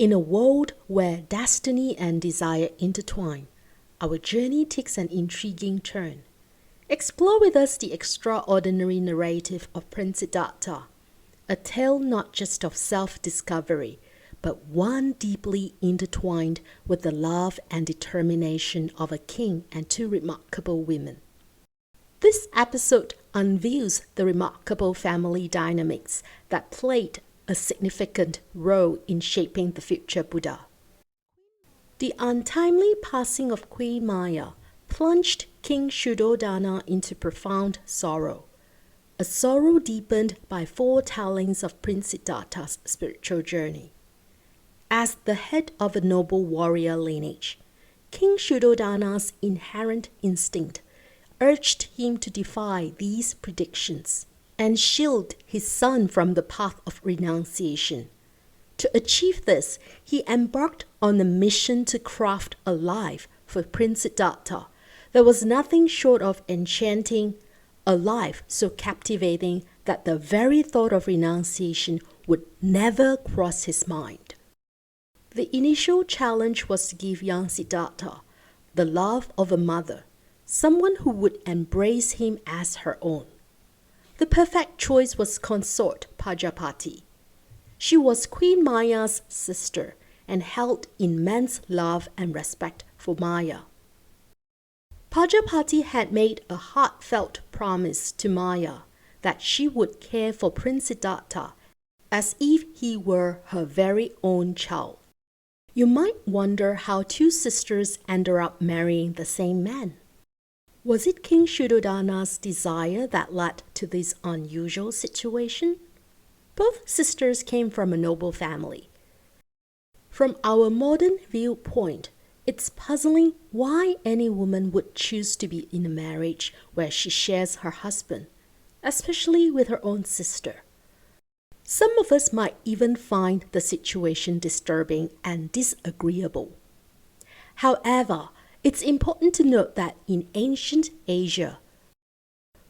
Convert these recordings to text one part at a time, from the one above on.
In a world where destiny and desire intertwine, our journey takes an intriguing turn. Explore with us the extraordinary narrative of Prince Siddhartha, a tale not just of self-discovery, but one deeply intertwined with the love and determination of a king and two remarkable women. This episode unveils the remarkable family dynamics that played a significant role in shaping the future Buddha. The untimely passing of Queen Maya plunged King Shuddhodana into profound sorrow, a sorrow deepened by foretellings of Prince Siddhartha's spiritual journey. As the head of a noble warrior lineage, King Shuddhodana's inherent instinct urged him to defy these predictions and shield his son from the path of renunciation. To achieve this, he embarked on a mission to craft a life for Prince Siddhartha that was nothing short of enchanting, a life so captivating that the very thought of renunciation would never cross his mind. The initial challenge was to give young Siddhartha the love of a mother, someone who would embrace him as her own. The perfect choice was consort Pajapati. She was Queen Maya's sister and held immense love and respect for Maya. Pajapati had made a heartfelt promise to Maya that she would care for Prince Siddhartha as if he were her very own child. You might wonder how two sisters ended up marrying the same man. Was it King Shuddhodana's desire that led to this unusual situation? Both sisters came from a noble family. From our modern viewpoint, it's puzzling why any woman would choose to be in a marriage where she shares her husband, especially with her own sister. Some of us might even find the situation disturbing and disagreeable. However, it's important to note that in ancient Asia,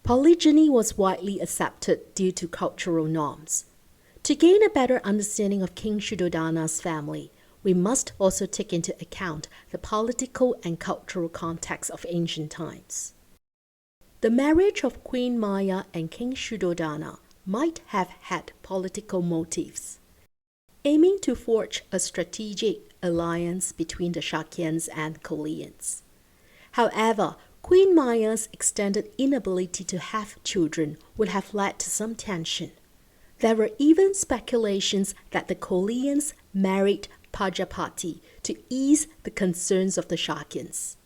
polygyny was widely accepted due to cultural norms. To gain a better understanding of King Shuddhodana's family, we must also take into account the political and cultural context of ancient times. The marriage of Queen Maya and King Shuddhodana might have had political motives, aiming to forge a strategic alliance between the Shakyans and Koreans. However, Queen Maya's extended inability to have children would have led to some tension. There were even speculations that the Koreans married Pajapati to ease the concerns of the Shakyans.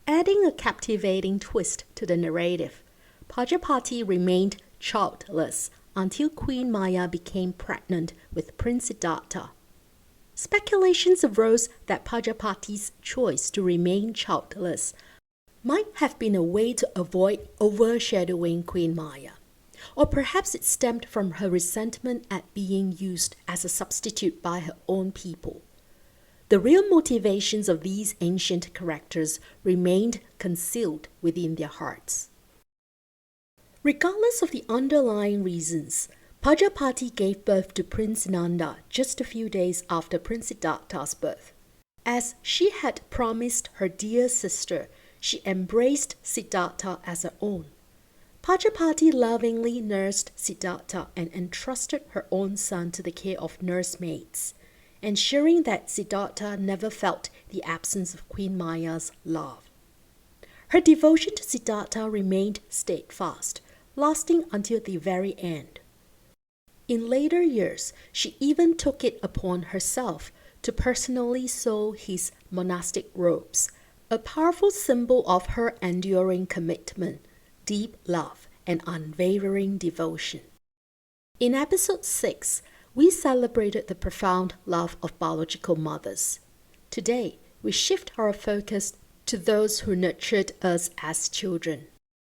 Adding a captivating twist to the narrative, Pajapati remained childless until Queen Maya became pregnant with Prince Siddhartha. Speculations arose that Pajapati's choice to remain childless might have been a way to avoid overshadowing Queen Maya, or perhaps it stemmed from her resentment at being used as a substitute by her own people. The real motivations of these ancient characters remained concealed within their hearts. Regardless of the underlying reasons, Pajapati gave birth to Prince Nanda just a few days after Prince Siddhartha's birth. As she had promised her dear sister, she embraced Siddhartha as her own. Pajapati lovingly nursed Siddhartha and entrusted her own son to the care of nursemaids, ensuring that Siddhartha never felt the absence of Queen Maya's love. Her devotion to Siddhartha remained steadfast, lasting until the very end. In later years, she even took it upon herself to personally sew his monastic robes, a powerful symbol of her enduring commitment, deep love, and unwavering devotion. In episode 6, we celebrated the profound love of biological mothers. Today, we shift our focus to those who nurtured us as children.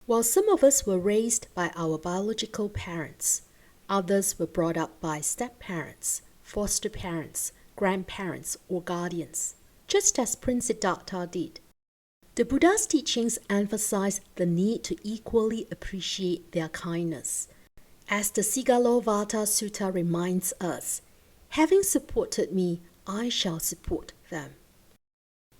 While some of us were raised by our biological parents, others were brought up by step-parents, foster parents, grandparents, or guardians, just as Prince Siddhartha did. The Buddha's teachings emphasize the need to equally appreciate their kindness. As the Sigalovata Sutta reminds us, Having supported me, I shall support them.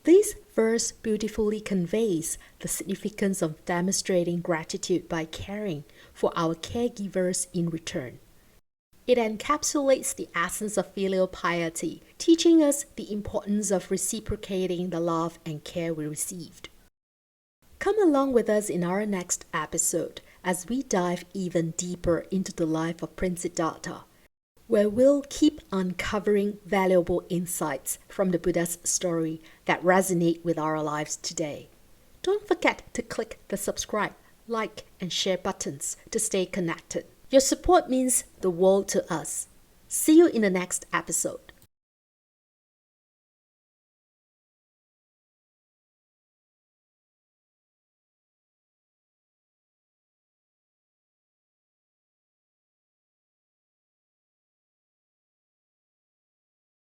This verse beautifully conveys the significance of demonstrating gratitude by caring for our caregivers in return. It encapsulates the essence of filial piety, teaching us the importance of reciprocating the love and care we received. Come along with us in our next episode as we dive even deeper into the life of Prince Siddhartha, where we'll keep uncovering valuable insights from the Buddha's story that resonate with our lives today. Don't forget to click the subscribe, like, and share buttons to stay connected. Your support means the world to us. See you in the next episode.